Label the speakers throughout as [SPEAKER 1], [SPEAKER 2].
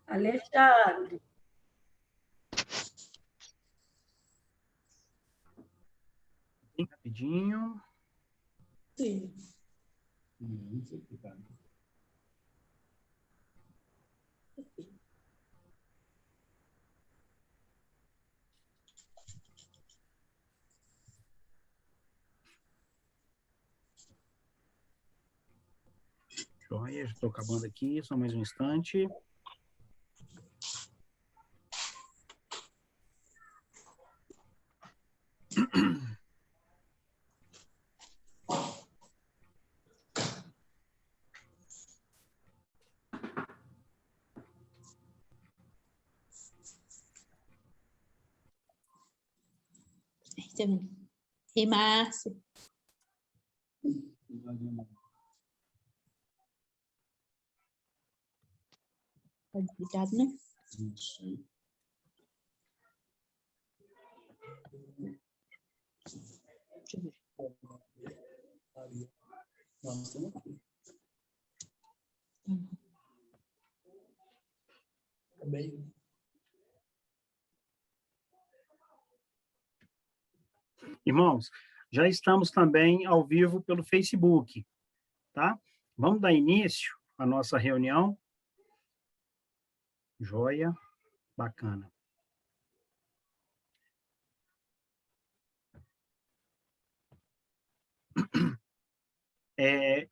[SPEAKER 1] Alexandre.
[SPEAKER 2] Bem rapidinho.
[SPEAKER 1] Sim.
[SPEAKER 2] Joia, já estou acabando aqui, só mais um instante.
[SPEAKER 3] E Márcia. Obrigado, né?
[SPEAKER 4] Isso.
[SPEAKER 3] Deixa eu ver.
[SPEAKER 4] Bem.
[SPEAKER 2] Irmãos, já estamos também ao vivo pelo Facebook, tá? Vamos dar início à nossa reunião. Joia, bacana.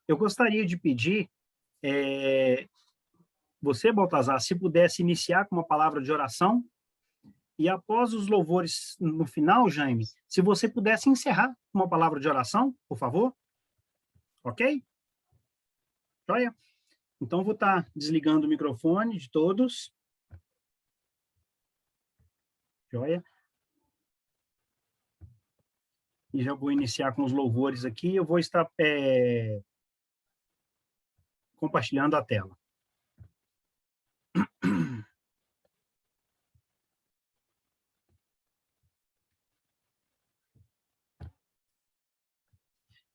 [SPEAKER 2] Eu gostaria de pedir, você, Baltazar, se pudesse iniciar com uma palavra de oração, e após os louvores no final, Jaime, se você pudesse encerrar com uma palavra de oração, por favor. Ok? Joia? Então, vou estar desligando o microfone de todos. Joia? E já vou iniciar com os louvores aqui. Eu vou estar compartilhando a tela.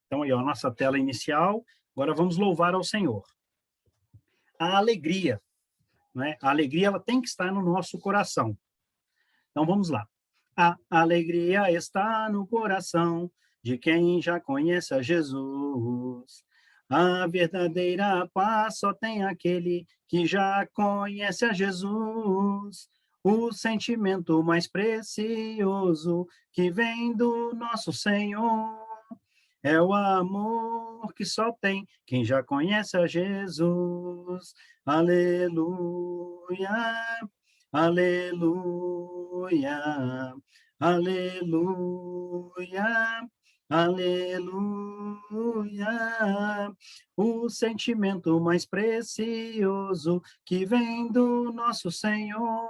[SPEAKER 2] Então, aí, ó, a nossa tela inicial. Agora vamos louvar ao Senhor. A alegria, né? A alegria ela tem que estar no nosso coração. Então, vamos lá. A alegria está no coração de quem já conhece a Jesus. A verdadeira paz só tem aquele que já conhece a Jesus. O sentimento mais precioso que vem do nosso Senhor é o amor que só tem quem já conhece a Jesus. Aleluia, aleluia, aleluia, aleluia. O sentimento mais precioso que vem do nosso Senhor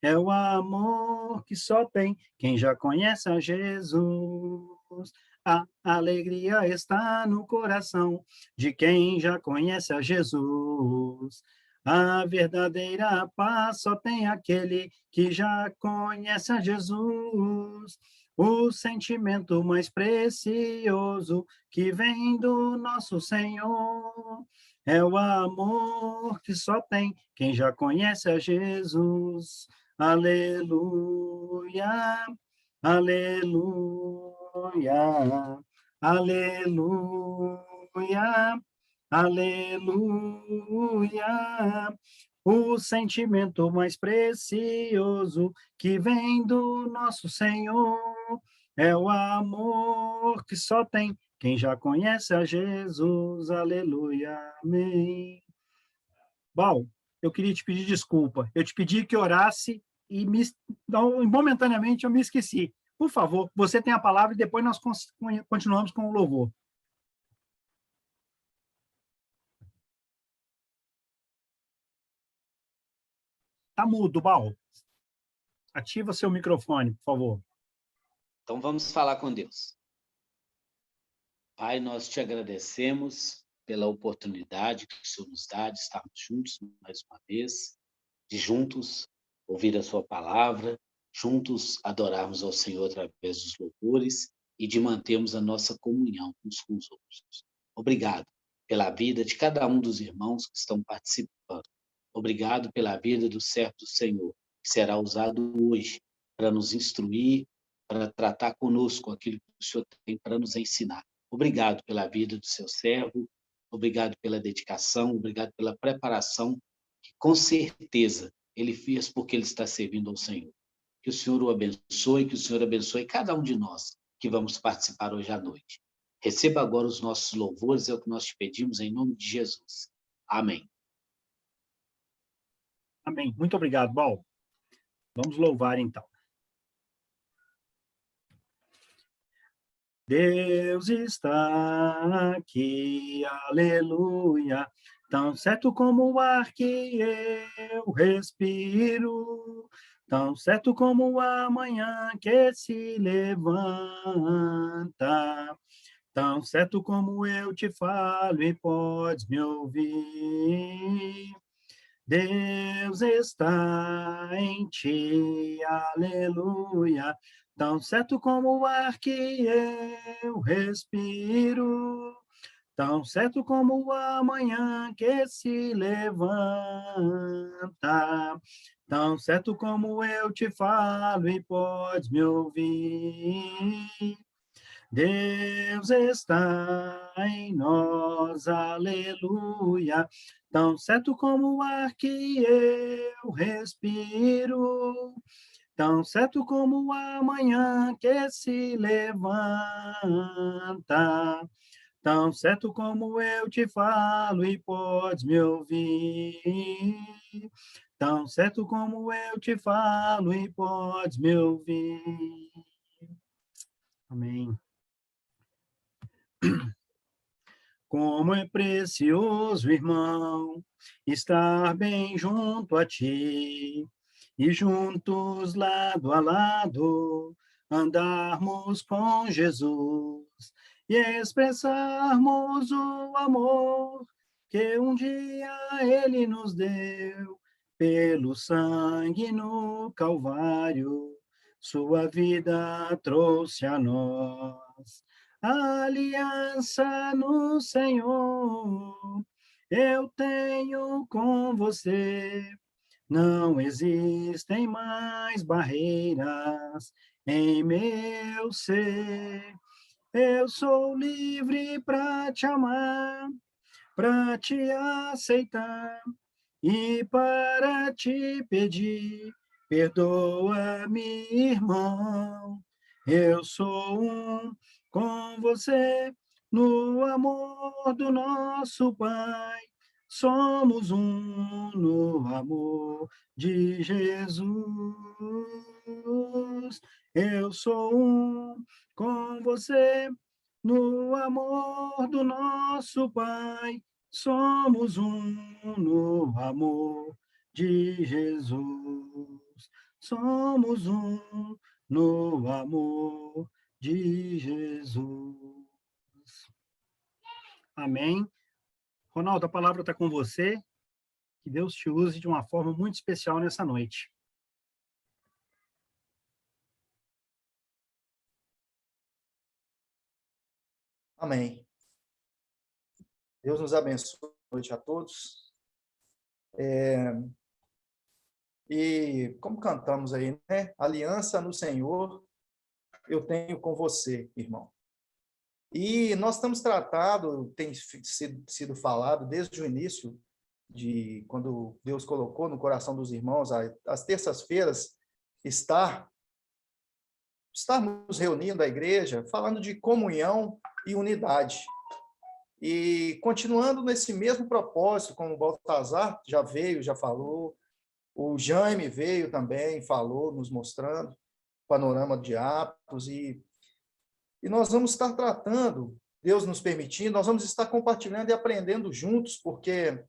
[SPEAKER 2] é o amor que só tem quem já conhece a Jesus. A alegria está no coração de quem já conhece a Jesus. A verdadeira paz só tem aquele que já conhece a Jesus. O sentimento mais precioso que vem do nosso Senhor é o amor que só tem quem já conhece a Jesus. Aleluia, aleluia, aleluia, aleluia. O sentimento mais precioso que vem do nosso Senhor é o amor que só tem quem já conhece a Jesus. Aleluia, amém. Bom, eu queria te pedir desculpa. Eu te pedi que orasse e momentaneamente eu me esqueci. Por favor, você tem a palavra e depois nós continuamos com o louvor. Está mudo, Bal. Ativa seu microfone, por favor.
[SPEAKER 5] Então vamos falar com Deus. Pai, nós te agradecemos pela oportunidade que o Senhor nos dá de estarmos juntos mais uma vez, de juntos ouvir a sua palavra, juntos adorarmos ao Senhor através dos louvores e de mantermos a nossa comunhão uns com os outros. Obrigado pela vida de cada um dos irmãos que estão participando. Obrigado pela vida do servo do Senhor, que será usado hoje para nos instruir, para tratar conosco aquilo que o Senhor tem para nos ensinar. Obrigado pela vida do seu servo, obrigado pela dedicação, obrigado pela preparação, que com certeza ele fez porque ele está servindo ao Senhor. Que o Senhor o abençoe, que o Senhor abençoe cada um de nós que vamos participar hoje à noite. Receba agora os nossos louvores, é o que nós te pedimos em nome de Jesus. Amém.
[SPEAKER 2] Amém. Muito obrigado, Bal. Vamos louvar, então. Deus está aqui, aleluia, tão certo como o ar que eu respiro, tão certo como a manhã que se levanta, tão certo como eu te falo e podes me ouvir. Deus está em ti, aleluia, tão certo como o ar que eu respiro, tão certo como a manhã que se levanta, tão certo como eu te falo e podes me ouvir. Deus está em nós, aleluia, tão certo como o ar que eu respiro, tão certo como a manhã que se levanta, tão certo como eu te falo e podes me ouvir, tão certo como eu te falo e podes me ouvir. Amém. Como é precioso, irmão, estar bem junto a ti, e juntos, lado a lado, andarmos com Jesus, e expressarmos o amor que um dia Ele nos deu, pelo sangue no Calvário, sua vida trouxe a nós. Aliança no Senhor, eu tenho com você. Não existem mais barreiras em meu ser. Eu sou livre para te amar, para te aceitar e para te pedir. Perdoa-me, irmão, eu sou um com você, no amor do nosso Pai. Somos um no amor de Jesus. Eu sou um com você, no amor do nosso Pai. Somos um no amor de Jesus. Somos um no amor de Jesus. Amém. Ronaldo, a palavra está com você. Que Deus te use de uma forma muito especial nessa noite.
[SPEAKER 4] Amém. Deus nos abençoe. Boa noite a todos. E como cantamos aí, né? Aliança no Senhor, eu tenho com você, irmão. E nós estamos tratando, tem sido falado desde o início, de quando Deus colocou no coração dos irmãos, às terças-feiras, estarmos reunindo a igreja, falando de comunhão e unidade. E continuando nesse mesmo propósito, como o Baltazar já veio, já falou, o Jaime veio também, falou, nos mostrando o panorama de Atos, e nós vamos estar tratando, Deus nos permitindo, nós vamos estar compartilhando e aprendendo juntos, porque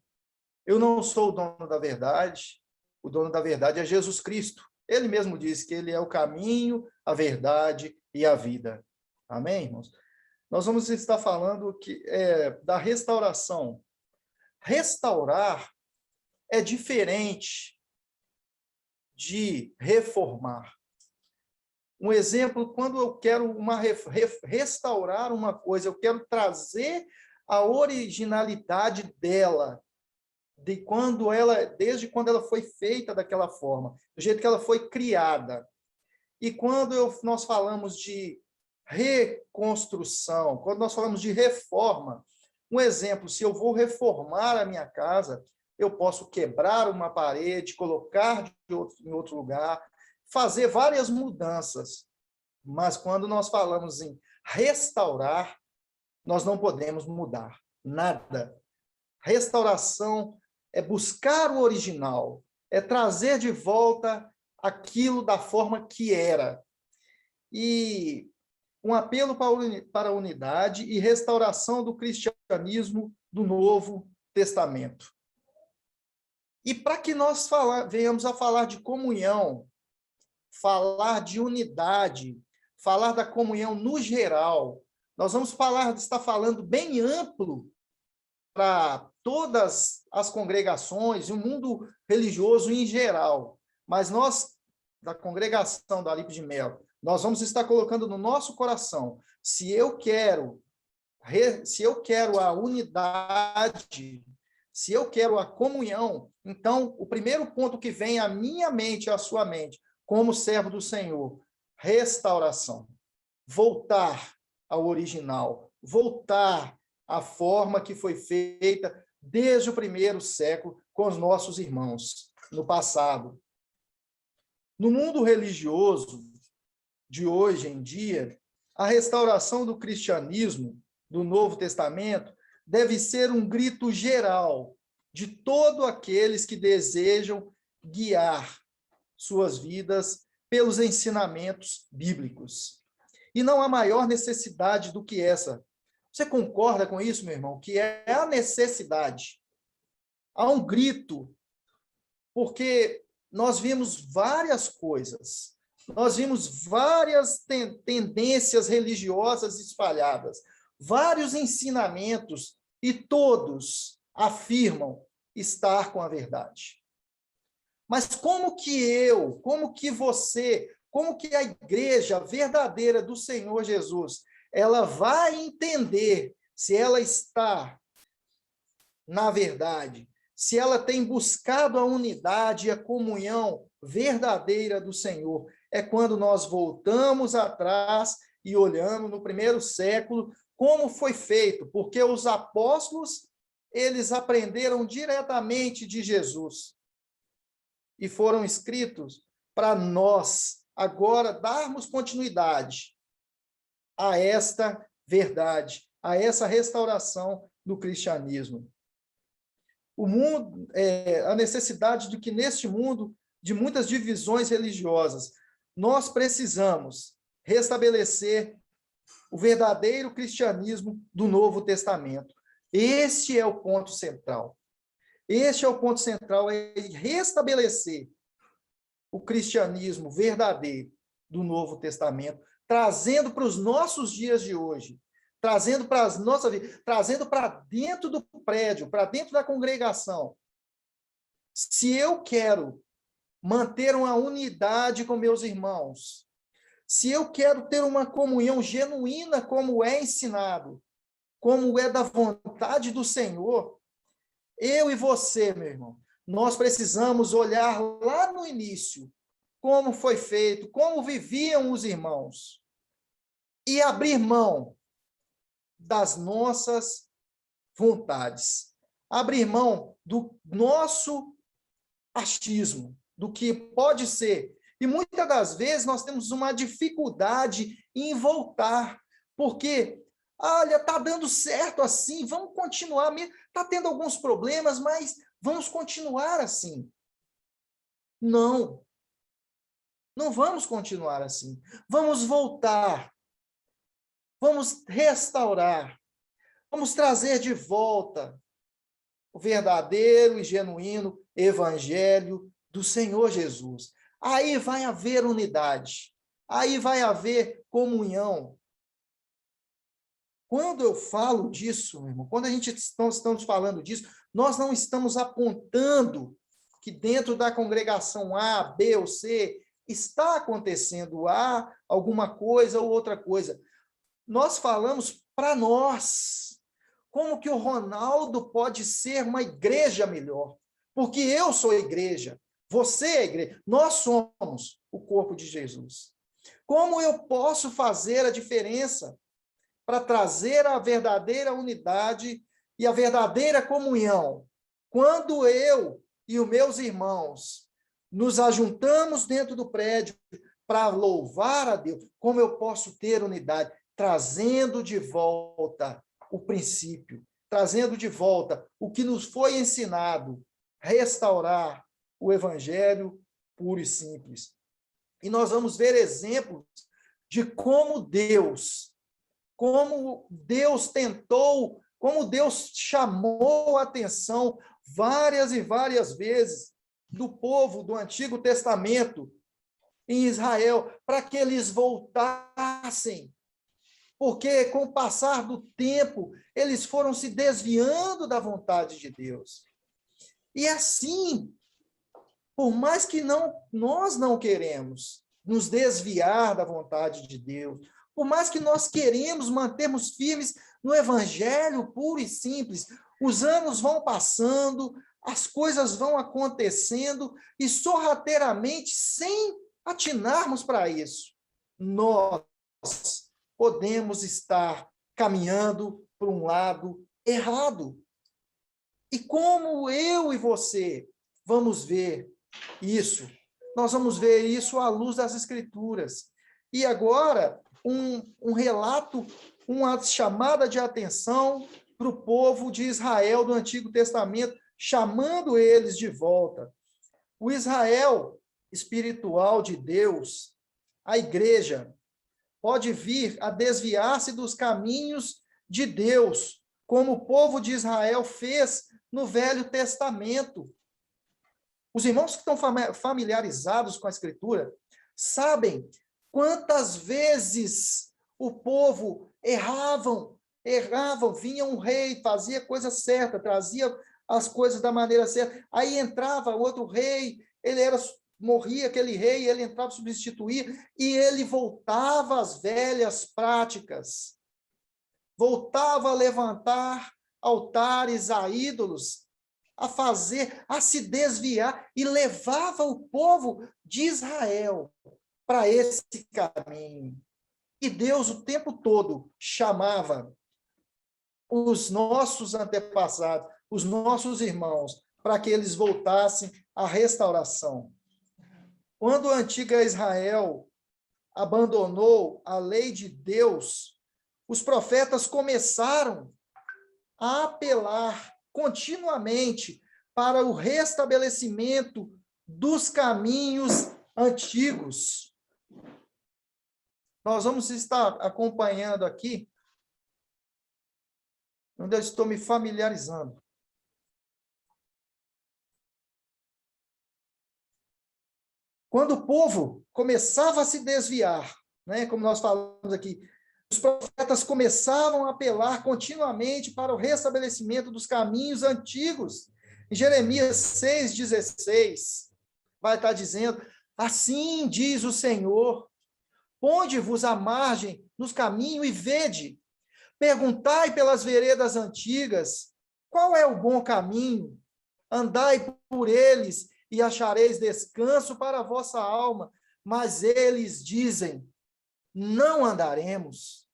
[SPEAKER 4] eu não sou o dono da verdade, o dono da verdade é Jesus Cristo. Ele mesmo disse que ele é o caminho, a verdade e a vida. Amém, irmãos? Nós vamos estar falando da restauração. Restaurar é diferente de reformar. Um exemplo, quando eu quero restaurar uma coisa, eu quero trazer a originalidade dela. desde quando ela foi feita daquela forma, do jeito que ela foi criada. E quando nós falamos de reconstrução, quando nós falamos de reforma, um exemplo, se eu vou reformar a minha casa, eu posso quebrar uma parede, colocar em outro lugar, fazer várias mudanças. Mas quando nós falamos em restaurar, nós não podemos mudar nada. Restauração é buscar o original, é trazer de volta aquilo da forma que era. E um apelo para a unidade e restauração do cristianismo do Novo Testamento. E para que nós venhamos a falar de comunhão, falar de unidade, falar da comunhão no geral, nós vamos estar falando bem amplo para todas as congregações e o mundo religioso em geral. Mas nós, da congregação da Alipe de Melo, nós vamos estar colocando no nosso coração, se eu quero a unidade, se eu quero a comunhão, então o primeiro ponto que vem à minha mente, à sua mente, como servo do Senhor, restauração. Voltar ao original, voltar à forma que foi feita desde o primeiro século com os nossos irmãos, no passado. No mundo religioso de hoje em dia, a restauração do cristianismo, do Novo Testamento, deve ser um grito geral de todos aqueles que desejam guiar suas vidas pelos ensinamentos bíblicos. E não há maior necessidade do que essa. Você concorda com isso, meu irmão? Que é a necessidade. Há um grito, porque nós vimos várias coisas, nós vimos várias tendências religiosas espalhadas, vários ensinamentos, e todos afirmam estar com a verdade. Mas como que você, como que a igreja verdadeira do Senhor Jesus, ela vai entender se ela está na verdade, se ela tem buscado a unidade e a comunhão verdadeira do Senhor? É quando nós voltamos atrás e olhamos no primeiro século como foi feito, porque os apóstolos, eles aprenderam diretamente de Jesus e foram escritos para nós agora darmos continuidade a esta verdade, a essa restauração do cristianismo. O mundo, a necessidade de que neste mundo de muitas divisões religiosas, nós precisamos restabelecer o verdadeiro cristianismo do Novo Testamento. Este é o ponto central. Este é o ponto central, é restabelecer o cristianismo verdadeiro do Novo Testamento, trazendo para os nossos dias de hoje, trazendo para as nossas vidas, trazendo para dentro do prédio, para dentro da congregação. Se eu quero manter uma unidade com meus irmãos, se eu quero ter uma comunhão genuína como é ensinado, como é da vontade do Senhor, eu e você, meu irmão, nós precisamos olhar lá no início, como foi feito, como viviam os irmãos, e abrir mão das nossas vontades, abrir mão do nosso achismo, do que pode ser. E muitas das vezes nós temos uma dificuldade em voltar, porque, olha, está dando certo assim, vamos continuar, está tendo alguns problemas, mas vamos continuar assim. Não vamos continuar assim. Vamos voltar, vamos restaurar, vamos trazer de volta o verdadeiro e genuíno evangelho do Senhor Jesus. Aí vai haver unidade, aí vai haver comunhão. Quando eu falo disso, meu irmão, quando estamos falando disso, nós não estamos apontando que dentro da congregação A, B ou C está acontecendo alguma coisa ou outra coisa. Nós falamos para nós, como que o Ronaldo pode ser uma igreja melhor? Porque eu sou a igreja, você é a igreja, nós somos o corpo de Jesus. Como eu posso fazer a diferença para trazer a verdadeira unidade e a verdadeira comunhão? Quando eu e os meus irmãos nos ajuntamos dentro do prédio para louvar a Deus, como eu posso ter unidade? Trazendo de volta o princípio, trazendo de volta o que nos foi ensinado, restaurar o evangelho puro e simples. E nós vamos ver exemplos de como Deus tentou, como Deus chamou a atenção várias e várias vezes do povo do Antigo Testamento em Israel, para que eles voltassem. Porque com o passar do tempo, eles foram se desviando da vontade de Deus. E assim, por mais que nós não queremos nos desviar da vontade de Deus, por mais que nós queremos mantermos firmes no evangelho puro e simples, os anos vão passando, as coisas vão acontecendo e sorrateiramente, sem atinarmos para isso, nós podemos estar caminhando por um lado errado. E como eu e você vamos ver isso? Nós vamos ver isso à luz das Escrituras. E agora, um relato, uma chamada de atenção para o povo de Israel do Antigo Testamento, chamando eles de volta. O Israel espiritual de Deus, a igreja, pode vir a desviar-se dos caminhos de Deus, como o povo de Israel fez no Velho Testamento. Os irmãos que estão familiarizados com a Escritura sabem quantas vezes o povo erravam, vinha um rei, fazia a coisa certa, trazia as coisas da maneira certa, aí entrava outro rei, morria aquele rei, ele entrava a substituir, e ele voltava às velhas práticas, voltava a levantar altares a ídolos, a se desviar, e levava o povo de Israel para esse caminho. E Deus o tempo todo chamava os nossos antepassados, os nossos irmãos, para que eles voltassem à restauração. Quando a antiga Israel abandonou a lei de Deus, os profetas começaram a apelar continuamente para o restabelecimento dos caminhos antigos. Nós vamos estar acompanhando aqui, onde eu estou me familiarizando. Quando o povo começava a se desviar, né, como nós falamos aqui, os profetas começavam a apelar continuamente para o restabelecimento dos caminhos antigos. Em Jeremias 6,16, vai estar dizendo: assim diz o Senhor, ponde-vos à margem nos caminhos e vede, perguntai pelas veredas antigas, qual é o bom caminho? Andai por eles e achareis descanso para a vossa alma. Mas eles dizem: não andaremos.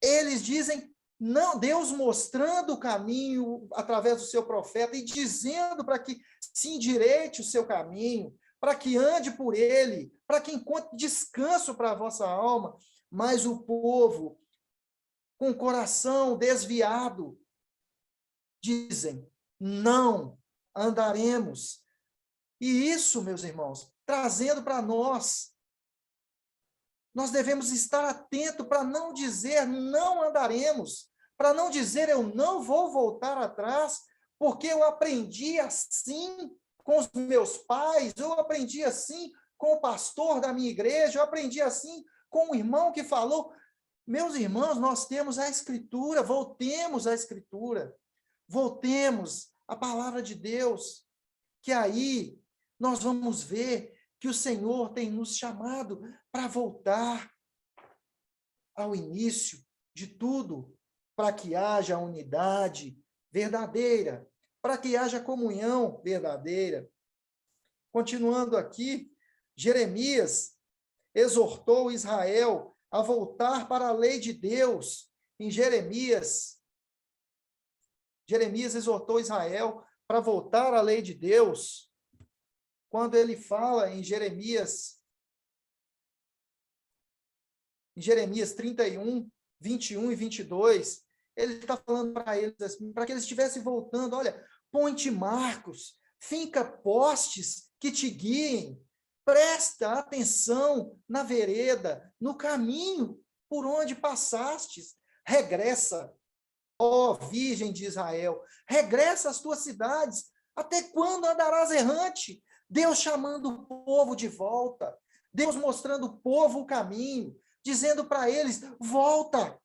[SPEAKER 4] Eles dizem, não, Deus mostrando o caminho através do seu profeta e dizendo para que se endireite o seu caminho, para que ande por ele, para que encontre descanso para a vossa alma. Mas o povo, com o coração desviado, dizem, não andaremos. E isso, meus irmãos, trazendo para nós devemos estar atentos para não dizer não andaremos, para não dizer eu não vou voltar atrás, porque eu aprendi assim com os meus pais, eu aprendi assim com o pastor da minha igreja, eu aprendi assim com o irmão que falou. Meus irmãos, nós temos a Escritura, voltemos à Escritura, voltemos à palavra de Deus, que aí nós vamos ver que o Senhor tem nos chamado para voltar ao início de tudo, para que haja unidade verdadeira, para que haja comunhão verdadeira. Continuando aqui, Jeremias exortou Israel a voltar para a lei de Deus. Em Jeremias exortou Israel para voltar à lei de Deus, quando ele fala em Jeremias 31, 21 e 22, ele está falando para eles assim, para que eles estivessem voltando, olha, põe-te marcos, finca postes que te guiem, presta atenção na vereda, no caminho por onde passastes, regressa, ó Virgem de Israel, regressa às tuas cidades, até quando andarás errante? Deus chamando o povo de volta, Deus mostrando o povo o caminho, dizendo para eles, volta,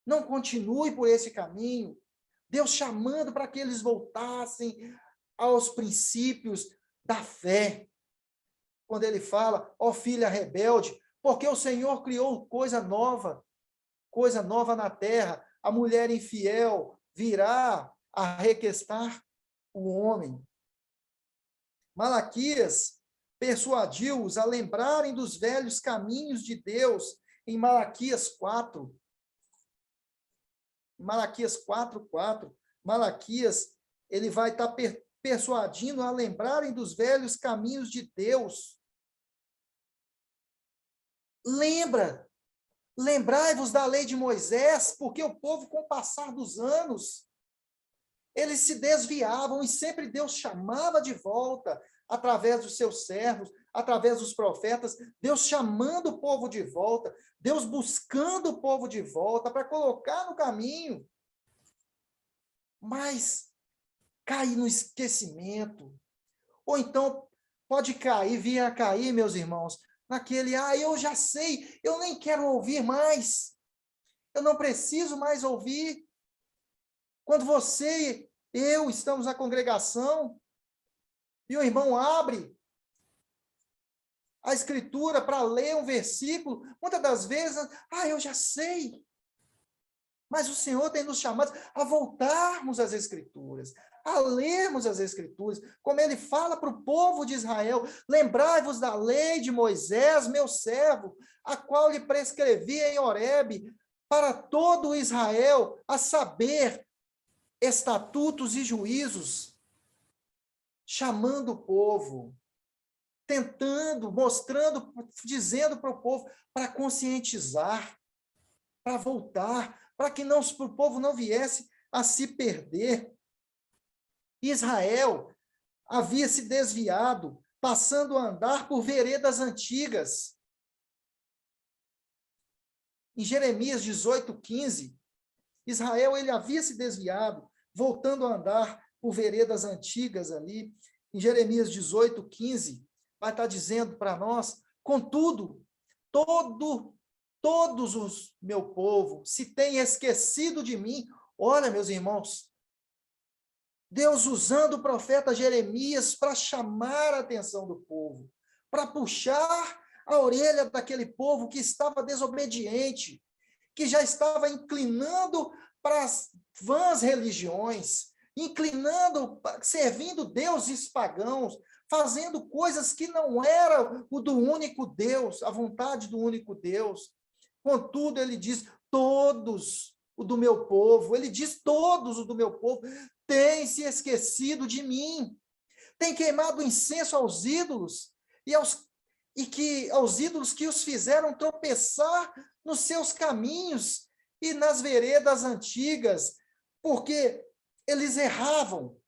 [SPEAKER 4] não continue por esse caminho. Deus chamando para que eles voltassem aos princípios da fé. Quando ele fala, ó filha rebelde, porque o Senhor criou coisa nova na terra, a mulher infiel virá a requestar o homem. Malaquias persuadiu-os a lembrarem dos velhos caminhos de Deus em Malaquias 4. Malaquias 4:4. Malaquias, ele vai estar persuadindo a lembrarem dos velhos caminhos de Deus. Lembrai-vos da lei de Moisés, porque o povo, com o passar dos anos, eles se desviavam e sempre Deus chamava de volta, através dos seus servos, através dos profetas, Deus chamando o povo de volta, Deus buscando o povo de volta para colocar no caminho. Mas cair no esquecimento, ou então pode vir a cair, meus irmãos, naquele, eu já sei, eu nem quero ouvir mais, eu não preciso mais ouvir. Quando você e eu estamos na congregação, e o irmão abre a escritura para ler um versículo, muitas das vezes, eu já sei. Mas o Senhor tem nos chamado a voltarmos às escrituras, a lermos as escrituras, como ele fala para o povo de Israel, lembrai-vos da lei de Moisés, meu servo, a qual lhe prescrevi em Horebe, para todo Israel, a saber, estatutos e juízos, chamando o povo, tentando, mostrando, dizendo para o povo, para conscientizar, para voltar, para que o povo não viesse a se perder. Israel havia se desviado, passando a andar por veredas antigas. Em Jeremias 18:15, Israel ele havia se desviado, voltando a andar por veredas antigas ali. Em Jeremias 18:15, vai estar dizendo para nós, contudo, todos os meu povo se têm esquecido de mim. Olha, meus irmãos, Deus usando o profeta Jeremias para chamar a atenção do povo, para puxar a orelha daquele povo que estava desobediente, que já estava inclinando para as vãs religiões, servindo deuses pagãos, fazendo coisas que não eram o do único Deus, a vontade do único Deus. Contudo, ele diz, todos o do meu povo, ele diz, todos o do meu povo, têm se esquecido de mim, têm queimado incenso aos ídolos, aos ídolos que os fizeram tropeçar nos seus caminhos e nas veredas antigas, porque eles erravam,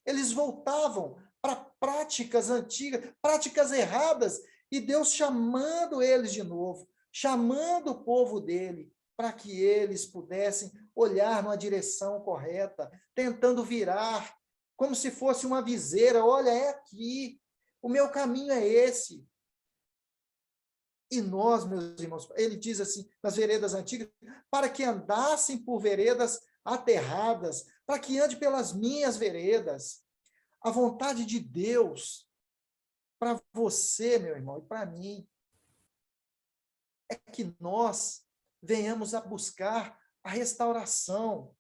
[SPEAKER 4] eles voltavam para práticas antigas, práticas erradas, e Deus chamando eles de novo, chamando o povo dele, para que eles pudessem olhar numa direção correta, tentando virar, como se fosse uma viseira, olha, é aqui, o meu caminho é esse. E nós, meus irmãos, ele diz assim, nas veredas antigas, para que andassem por veredas aterradas, para que ande pelas minhas veredas. A vontade de Deus para você, meu irmão, e para mim, é que nós venhamos a buscar a restauração,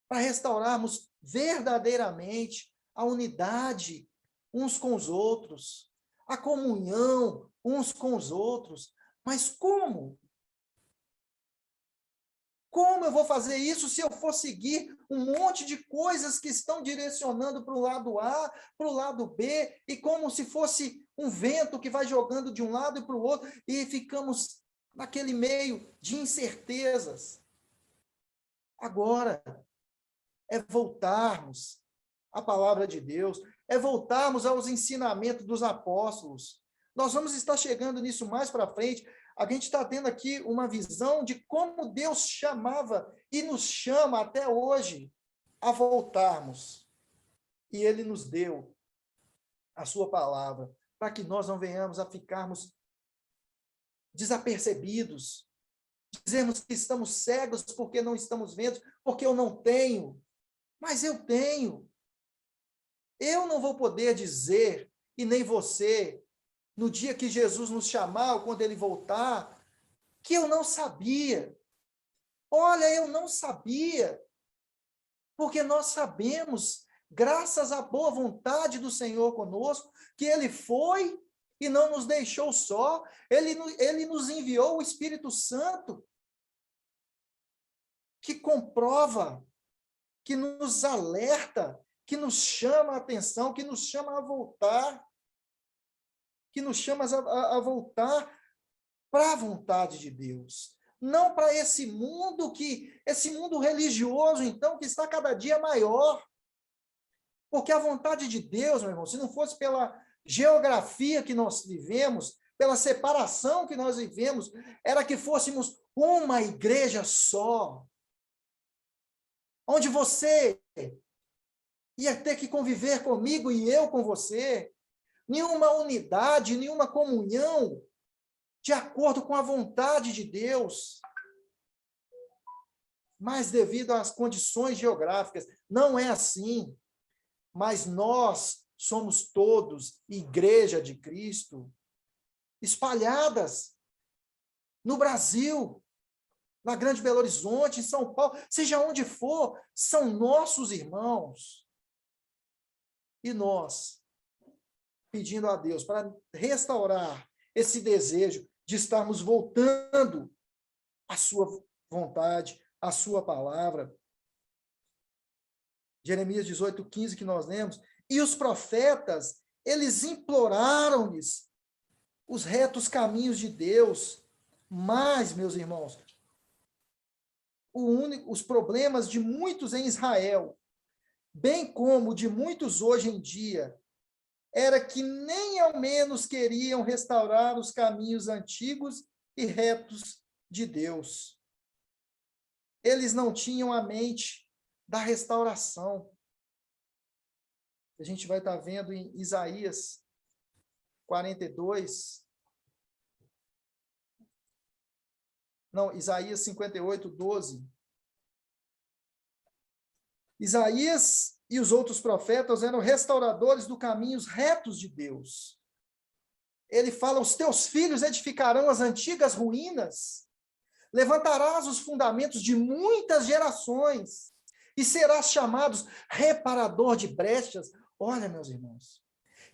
[SPEAKER 4] para restaurarmos verdadeiramente a unidade uns com os outros, a comunhão uns com os outros. Mas como? Como eu vou fazer isso se eu for seguir um monte de coisas que estão direcionando para o lado A, para o lado B, e como se fosse um vento que vai jogando de um lado e para o outro, e ficamos naquele meio de incertezas? Agora é voltarmos à palavra de Deus, é voltarmos aos ensinamentos dos apóstolos. Nós vamos estar chegando nisso mais para frente. A gente está tendo aqui uma visão de como Deus chamava e nos chama até hoje a voltarmos. E Ele nos deu a sua palavra, para que nós não venhamos a ficarmos desapercebidos, dizermos que estamos cegos porque não estamos vendo, porque eu não tenho. Mas eu tenho. Eu não vou poder dizer, e nem você, no dia que Jesus nos chamar, ou quando Ele voltar, que eu não sabia. Olha, eu não sabia. Porque nós sabemos, graças à boa vontade do Senhor conosco, que Ele foi e não nos deixou só. Ele nos enviou o Espírito Santo, que comprova, que nos alerta, que nos chama a atenção, que nos chama a voltar, que nos chama a voltar para a vontade de Deus, não para esse mundo religioso, então, que está cada dia maior. Porque a vontade de Deus, meu irmão, se não fosse pela geografia que nós vivemos, pela separação que nós vivemos, era que fôssemos uma igreja só, onde você ia ter que conviver comigo e eu com você, nenhuma unidade, nenhuma comunhão, de acordo com a vontade de Deus. Mas devido às condições geográficas, não é assim. Mas nós somos todos igreja de Cristo, espalhadas no Brasil, na Grande Belo Horizonte, em São Paulo, seja onde for, são nossos irmãos. E nós, pedindo a Deus para restaurar esse desejo de estarmos voltando à sua vontade, à sua palavra. Jeremias 18:15 que nós lemos, e os profetas, eles imploraram-lhes os retos caminhos de Deus. Mas, meus irmãos, os problemas de muitos em Israel, bem como de muitos hoje em dia, era que nem ao menos queriam restaurar os caminhos antigos e retos de Deus. Eles não tinham a mente da restauração. A gente vai estar vendo em Isaías 42. Não, Isaías 58:12. Isaías e os outros profetas eram restauradores dos caminhos retos de Deus. Ele fala, os teus filhos edificarão as antigas ruínas, levantarás os fundamentos de muitas gerações, e serás chamados reparador de brechas. Olha, meus irmãos,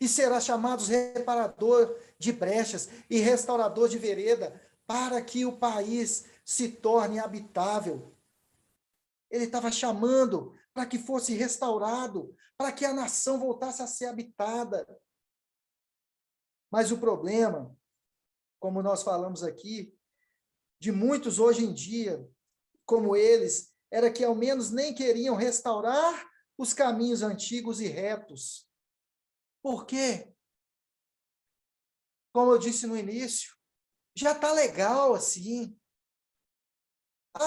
[SPEAKER 4] e serás chamados reparador de brechas e restaurador de vereda, para que o país se torne habitável. Ele estava chamando para que fosse restaurado, para que a nação voltasse a ser habitada. Mas o problema, como nós falamos aqui, de muitos hoje em dia, como eles, era que ao menos nem queriam restaurar os caminhos antigos e retos. Por quê? Como eu disse no início, já está legal assim.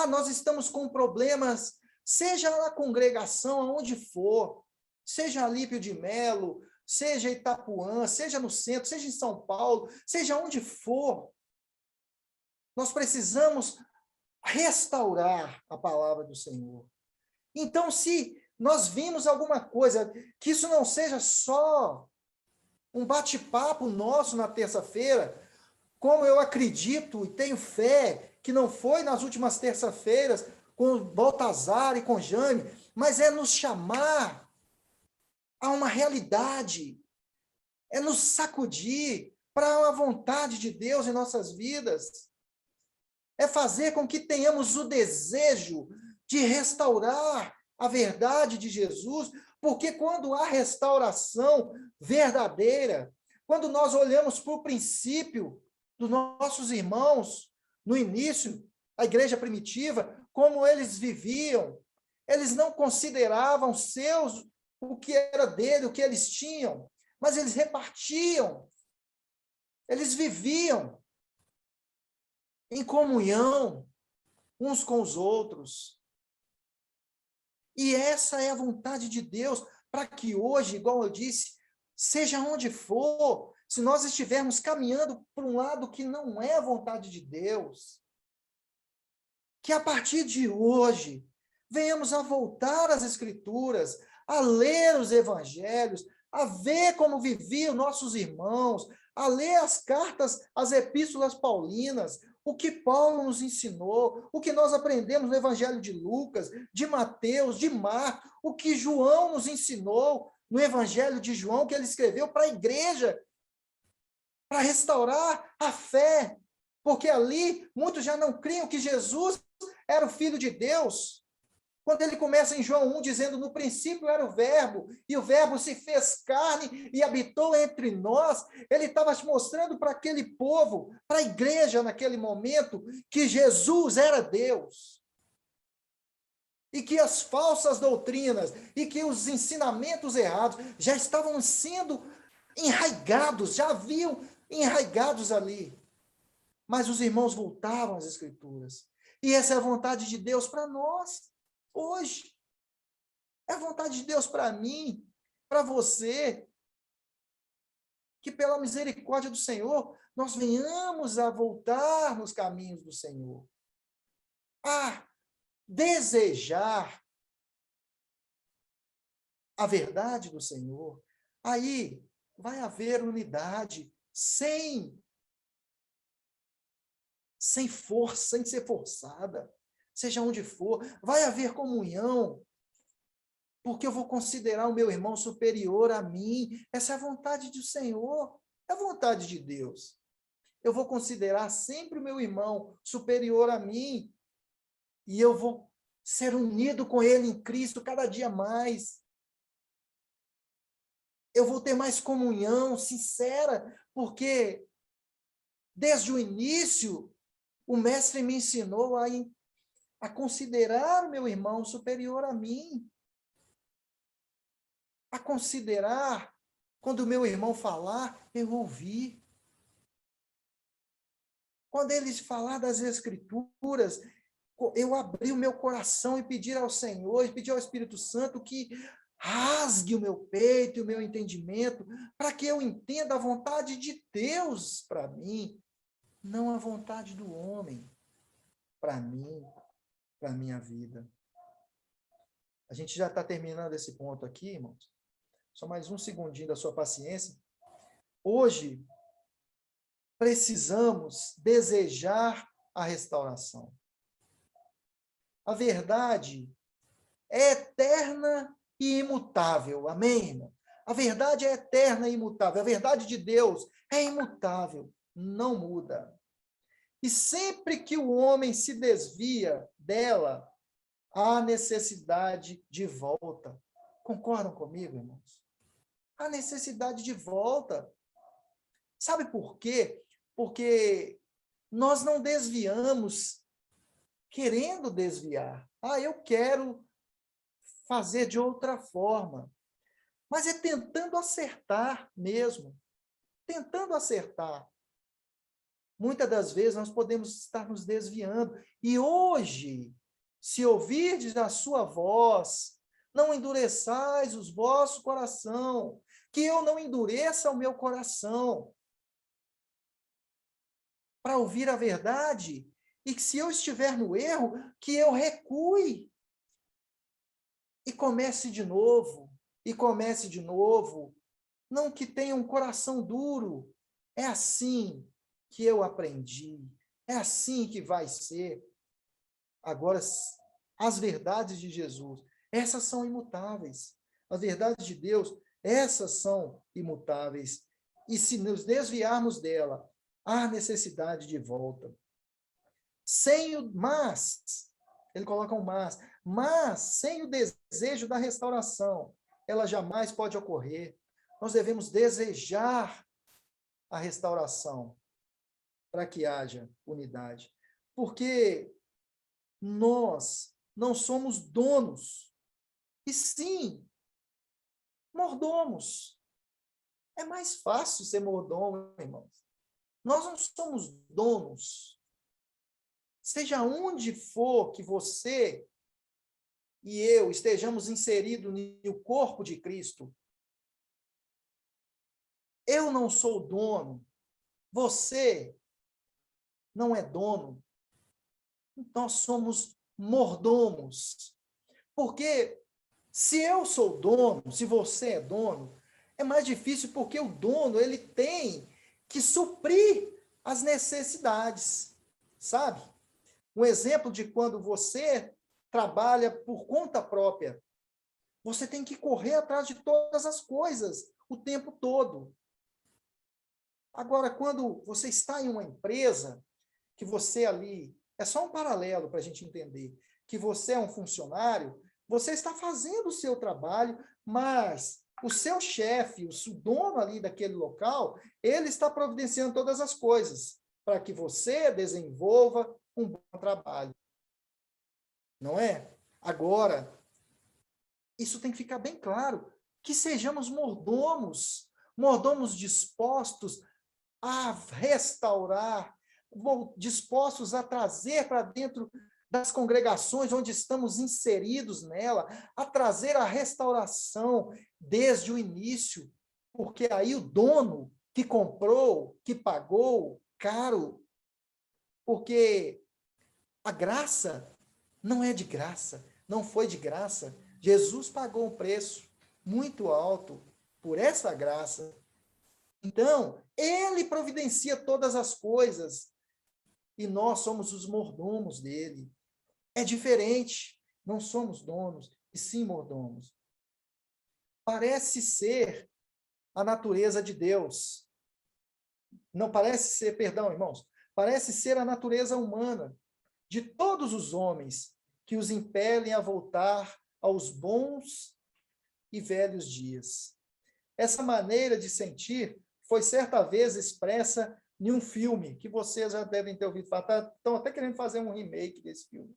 [SPEAKER 4] Nós estamos com problemas, seja na congregação, aonde for, seja Alípio de Melo, seja Itapuã, seja no centro, seja em São Paulo, seja onde for. Nós precisamos restaurar a palavra do Senhor. Então, se nós vimos alguma coisa, que isso não seja só um bate-papo nosso na terça-feira, como eu acredito e tenho fé que não foi nas últimas terça-feiras, com Baltazar e com Jane, mas é nos chamar a uma realidade, é nos sacudir para a vontade de Deus em nossas vidas, é fazer com que tenhamos o desejo de restaurar a verdade de Jesus, porque quando há restauração verdadeira, quando nós olhamos para o princípio dos nossos irmãos, no início, a igreja primitiva, como eles viviam, eles não consideravam seus o que era dele, o que eles tinham, mas eles repartiam, eles viviam em comunhão uns com os outros. E essa é a vontade de Deus, para que hoje, igual eu disse, seja onde for, se nós estivermos caminhando por um lado que não é a vontade de Deus, que a partir de hoje, venhamos a voltar às Escrituras, a ler os Evangelhos, a ver como viviam nossos irmãos, a ler as cartas, as epístolas paulinas, o que Paulo nos ensinou, o que nós aprendemos no Evangelho de Lucas, de Mateus, de Marcos, o que João nos ensinou no Evangelho de João, que ele escreveu para a igreja, para restaurar a fé, porque ali muitos já não criam que Jesus era o Filho de Deus. Quando ele começa em João 1, dizendo, no princípio era o Verbo, e o Verbo se fez carne e habitou entre nós, ele estava mostrando para aquele povo, para a igreja naquele momento, que Jesus era Deus. E que as falsas doutrinas, e que os ensinamentos errados já estavam sendo enraigados, já haviam enraigados ali. Mas os irmãos voltavam às Escrituras. E essa é a vontade de Deus para nós. Hoje, é a vontade de Deus para mim, para você, que pela misericórdia do Senhor, nós venhamos a voltar nos caminhos do Senhor, a desejar a verdade do Senhor. Aí vai haver unidade, sem força, sem ser forçada. Seja onde for, vai haver comunhão, porque eu vou considerar o meu irmão superior a mim. Essa é a vontade do Senhor, é a vontade de Deus. Eu vou considerar sempre o meu irmão superior a mim, e eu vou ser unido com ele em Cristo cada dia mais. Eu vou ter mais comunhão sincera, porque desde o início, o mestre me ensinou a considerar o meu irmão superior a mim, a considerar, quando o meu irmão falar, eu ouvir. Quando ele falar das Escrituras, eu abrir o meu coração e pedir ao Senhor, e pedir ao Espírito Santo que rasgue o meu peito e o meu entendimento, para que eu entenda a vontade de Deus para mim, não a vontade do homem para mim, para a minha vida. A gente já está terminando esse ponto aqui, irmãos. Só mais um segundinho da sua paciência. Hoje, precisamos desejar a restauração. A verdade é eterna e imutável. Amém, irmão? A verdade é eterna e imutável. A verdade de Deus é imutável, não muda. E sempre que o homem se desvia dela, há necessidade de volta. Concordam comigo, irmãos? Há necessidade de volta. Sabe por quê? Porque nós não desviamos querendo desviar. Eu quero fazer de outra forma. Mas é tentando acertar mesmo. Tentando acertar. Muitas das vezes nós podemos estar nos desviando. E hoje, se ouvirdes a sua voz, não endureçais os vossos coração, que eu não endureça o meu coração para ouvir a verdade, e que se eu estiver no erro, que eu recue e comece de novo, não que tenha um coração duro. É assim que eu aprendi, é assim que vai ser. Agora, as verdades de Jesus. Essas são imutáveis. As verdades de Deus, essas são imutáveis. E se nos desviarmos dela, há necessidade de volta. Mas, ele coloca um mas sem o desejo da restauração, ela jamais pode ocorrer. Nós devemos desejar a restauração para que haja unidade. Porque nós não somos donos, e sim mordomos. É mais fácil ser mordomo, irmãos. Nós não somos donos. Seja onde for que você e eu estejamos inseridos no corpo de Cristo, eu não sou dono, você não é dono, nós somos mordomos. Porque se eu sou dono, se você é dono, é mais difícil porque o dono, ele tem que suprir as necessidades, sabe? Um exemplo de quando você trabalha por conta própria, você tem que correr atrás de todas as coisas o tempo todo. Agora, quando você está em uma empresa, que você ali, é só um paralelo para a gente entender, que você é um funcionário, você está fazendo o seu trabalho, mas o seu chefe, o dono ali daquele local, ele está providenciando todas as coisas para que você desenvolva um bom trabalho. Não é? Agora, isso tem que ficar bem claro, que sejamos mordomos, mordomos dispostos a restaurar, dispostos a trazer para dentro das congregações onde estamos inseridos nela, a trazer a restauração desde o início, porque aí o dono que comprou, que pagou caro, porque a graça não é de graça, não foi de graça. Jesus pagou um preço muito alto por essa graça. Então, ele providencia todas as coisas e nós somos os mordomos dele. É diferente, não somos donos, e sim mordomos. Parece ser a natureza de Deus. Não parece ser, perdão, irmãos, parece ser a natureza humana de todos os homens que os impelem a voltar aos bons e velhos dias. Essa maneira de sentir foi certa vez expressa em um filme, que vocês já devem ter ouvido falar, estão até querendo fazer um remake desse filme,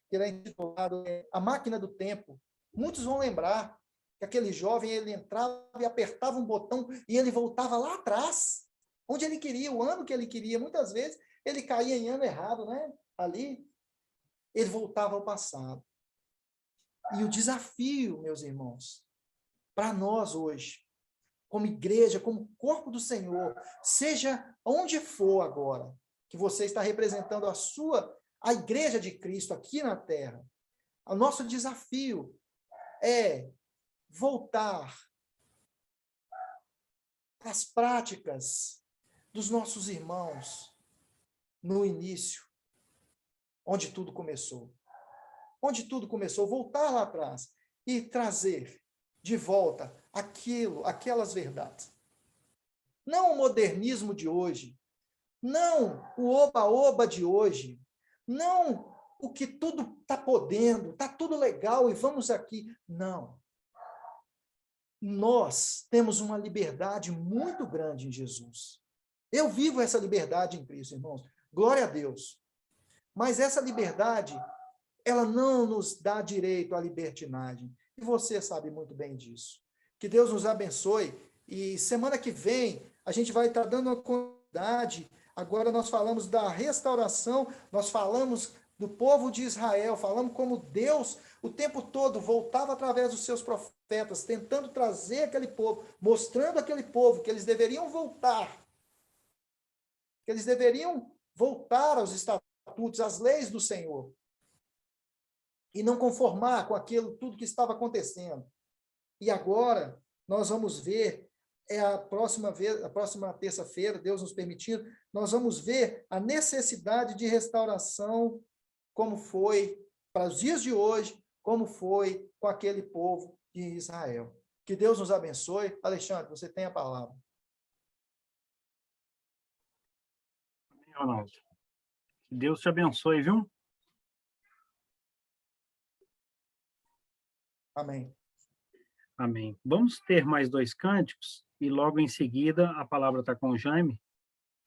[SPEAKER 4] que era intitulado A Máquina do Tempo. Muitos vão lembrar que aquele jovem, ele entrava e apertava um botão e ele voltava lá atrás, onde ele queria, o ano que ele queria. Muitas vezes ele caía em ano errado, né? Ali, ele voltava ao passado. E o desafio, meus irmãos, para nós hoje, como igreja, como corpo do Senhor, seja onde for agora, que você está representando a igreja de Cristo aqui na terra, o nosso desafio é voltar às práticas dos nossos irmãos no início, onde tudo começou. Onde tudo começou, voltar lá atrás e trazer de volta aquelas verdades. Não o modernismo de hoje, não o oba-oba de hoje, não o que tudo está podendo, está tudo legal e vamos aqui. Não. Nós temos uma liberdade muito grande em Jesus. Eu vivo essa liberdade em Cristo, irmãos. Glória a Deus. Mas essa liberdade, ela não nos dá direito à libertinagem. E você sabe muito bem disso. Que Deus nos abençoe. E semana que vem, a gente vai estar dando uma continuidade. Agora nós falamos da restauração, nós falamos do povo de Israel, falamos como Deus, o tempo todo, voltava através dos seus profetas, tentando trazer aquele povo, mostrando aquele povo que eles deveriam voltar. Que eles deveriam voltar aos estatutos, às leis do Senhor. E não conformar com aquilo, tudo que estava acontecendo. E agora, nós vamos ver, a próxima terça-feira, Deus nos permitindo, nós vamos ver a necessidade de restauração, como foi para os dias de hoje, como foi com aquele povo de Israel. Que Deus nos abençoe. Alexandre, você tem a palavra.
[SPEAKER 2] Amém, Ronaldo. Que Deus te abençoe, viu?
[SPEAKER 4] Amém.
[SPEAKER 2] Amém. Vamos ter mais 2 cânticos e logo em seguida a palavra está com o Jaime,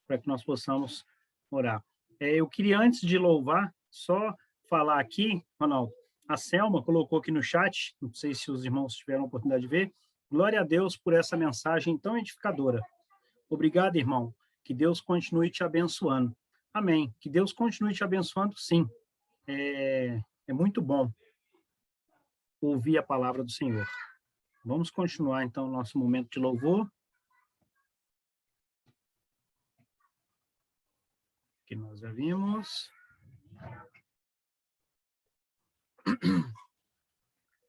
[SPEAKER 2] para que nós possamos orar. Eu queria, antes de louvar, só falar aqui, Ronaldo, a Selma colocou aqui no chat, não sei se os irmãos tiveram a oportunidade de ver, glória a Deus por essa mensagem tão edificadora. Obrigado, irmão. Que Deus continue te abençoando. Amém. Que Deus continue te abençoando, sim. É muito bom ouvir a palavra do Senhor. Vamos continuar, então, o nosso momento de louvor. Que nós já vimos.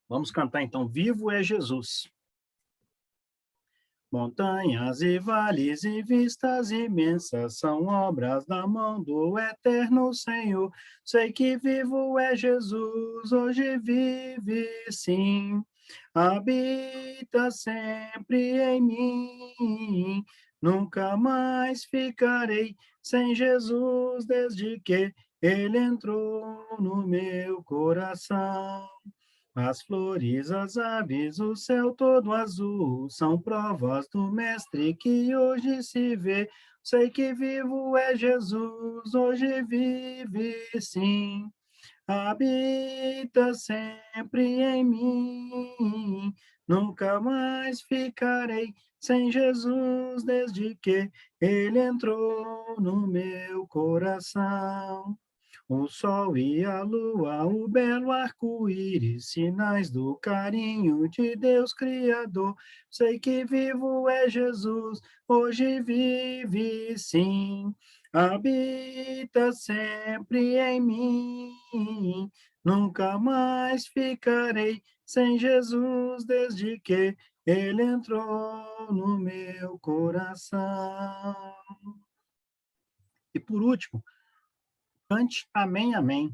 [SPEAKER 2] Vamos cantar, então, Vivo é Jesus. Montanhas e vales e vistas imensas são obras da mão do eterno Senhor. Sei que vivo é Jesus, hoje vive sim. Habita sempre em mim. Nunca mais ficarei sem Jesus desde que ele entrou no meu coração. As flores, as aves, o céu todo azul, são provas do Mestre que hoje se vê. Sei que vivo é Jesus, hoje vive sim. Habita sempre em mim. Nunca mais ficarei sem Jesus desde que ele entrou no meu coração. O sol e a lua, o belo arco-íris, sinais do carinho de Deus Criador. Sei que vivo é Jesus, hoje vive sim. Habita sempre em mim. Nunca mais ficarei sem Jesus desde que ele entrou no meu coração. E por último, cante amém, amém.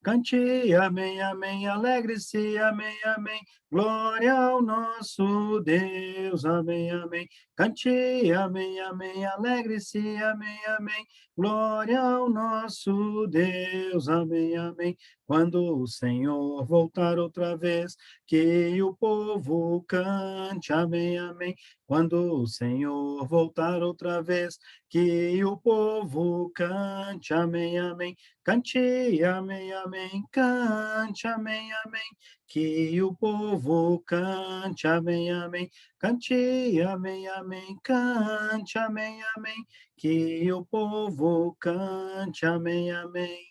[SPEAKER 2] Cante amém, amém, alegre-se, amém, amém. Glória ao nosso Deus, amém, amém. Cante amém, amém, alegre-se, amém, amém. Glória ao nosso Deus, amém, amém. Quando o Senhor voltar outra vez, que o povo cante, amém, amém. Quando o Senhor voltar outra vez, que o povo cante, amém, amém. Cante, amém, amém, cante, amém, amém, que o povo cante, amém, amém, cante, amém, amém, cante, amém, amém, que o povo cante, amém, amém.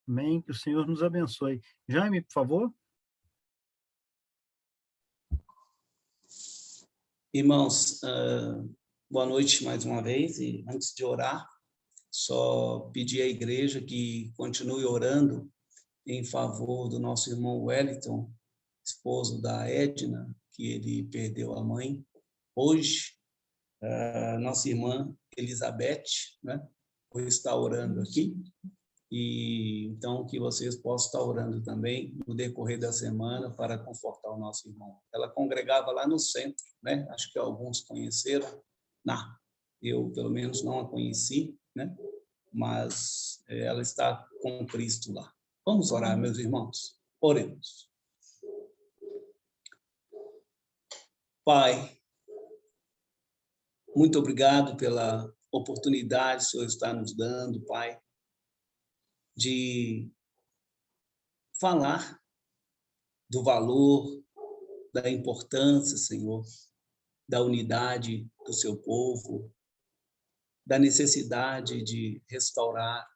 [SPEAKER 2] Amém, que o Senhor nos abençoe. Jaime, por favor.
[SPEAKER 6] Irmãos, boa noite mais uma vez, e antes de orar, só pedir à igreja que continue orando em favor do nosso irmão Wellington, esposo da Edna, que ele perdeu a mãe. Hoje, nossa irmã Elizabeth, né, está orando aqui, e então que vocês possam estar orando também no decorrer da semana para confortar o nosso irmão. Ela congregava lá no centro, né? Acho que alguns conheceram. Não, eu pelo menos não a conheci, né? Mas ela está com Cristo lá. Vamos orar, meus irmãos. Oremos. Pai, muito obrigado pela oportunidade que o Senhor está nos dando, Pai, de falar do valor, da importância, Senhor, da unidade do seu povo, da necessidade de restaurar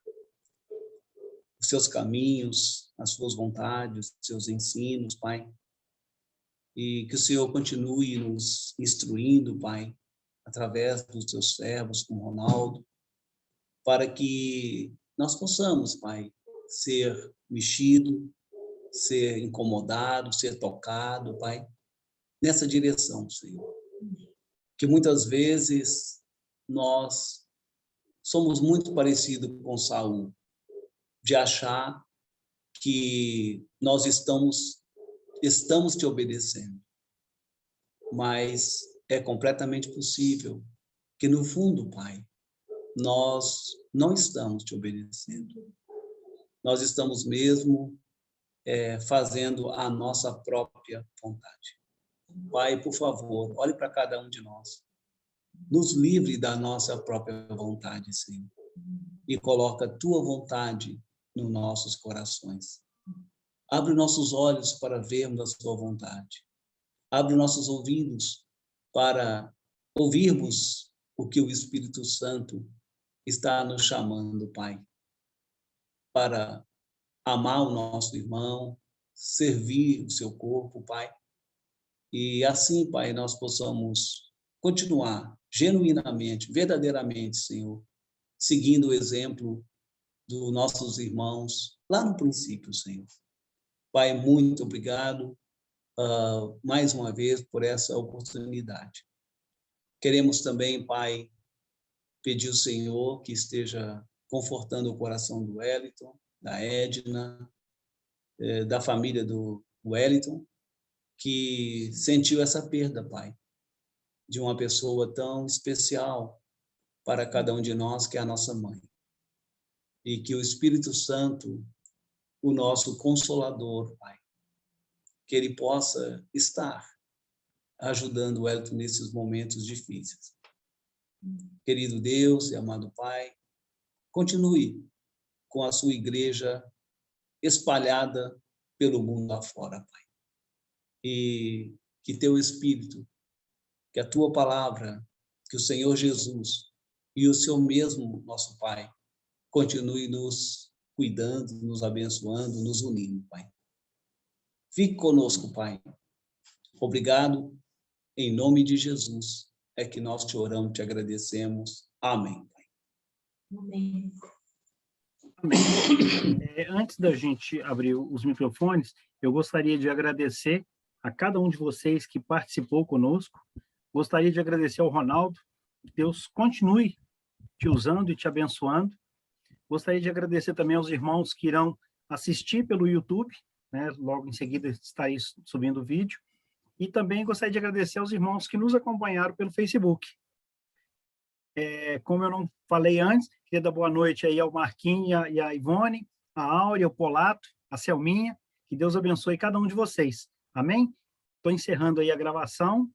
[SPEAKER 6] os seus caminhos, as suas vontades, os seus ensinos, Pai. E que o Senhor continue nos instruindo, Pai, através dos seus servos, como Ronaldo, para que nós possamos, Pai, ser mexido, ser incomodado, ser tocado, Pai, nessa direção, Senhor. Que muitas vezes nós somos muito parecidos com Saul, de achar que nós estamos te obedecendo. Mas é completamente possível que, no fundo, Pai, nós não estamos te obedecendo. Nós estamos mesmo fazendo a nossa própria vontade. Pai, por favor, olhe para cada um de nós. Nos livre da nossa própria vontade, Senhor. E coloca a tua vontade nos nossos corações. Abre nossos olhos para vermos a sua vontade. Abre nossos ouvidos para ouvirmos o que o Espírito Santo está nos chamando, Pai. Para amar o nosso irmão, servir o seu corpo, Pai. E assim, Pai, nós possamos continuar genuinamente, verdadeiramente, Senhor, seguindo o exemplo dos nossos irmãos lá no princípio, Senhor. Pai, muito obrigado mais uma vez por essa oportunidade. Queremos também, Pai, pedir ao Senhor que esteja confortando o coração do Wellington, da Edna, da família do Wellington, que sentiu essa perda, Pai, de uma pessoa tão especial para cada um de nós, que é a nossa mãe. E que o Espírito Santo, o nosso Consolador, Pai, que ele possa estar ajudando o Wellington nesses momentos difíceis. Querido Deus e amado Pai, continue com a sua igreja espalhada pelo mundo afora, Pai. E que teu Espírito, que a tua palavra, que o Senhor Jesus e o seu mesmo nosso Pai continue nos cuidando, nos abençoando, nos unindo, Pai. Fique conosco, Pai. Obrigado. Em nome de Jesus é que nós te oramos, te agradecemos. Amém, Pai.
[SPEAKER 3] Amém.
[SPEAKER 2] Amém. Antes da gente abrir os microfones, eu gostaria de agradecer a cada um de vocês que participou conosco. Gostaria de agradecer ao Ronaldo. Deus continue te usando e te abençoando. Gostaria de agradecer também aos irmãos que irão assistir pelo YouTube, né? Logo em seguida estarei subindo o vídeo. E também gostaria de agradecer aos irmãos que nos acompanharam pelo Facebook. Como eu não falei antes, queria dar boa noite aí ao Marquinhos e a Ivone, a Áurea, o Polato, a Selminha. Que Deus abençoe cada um de vocês. Amém? Estou encerrando aí a gravação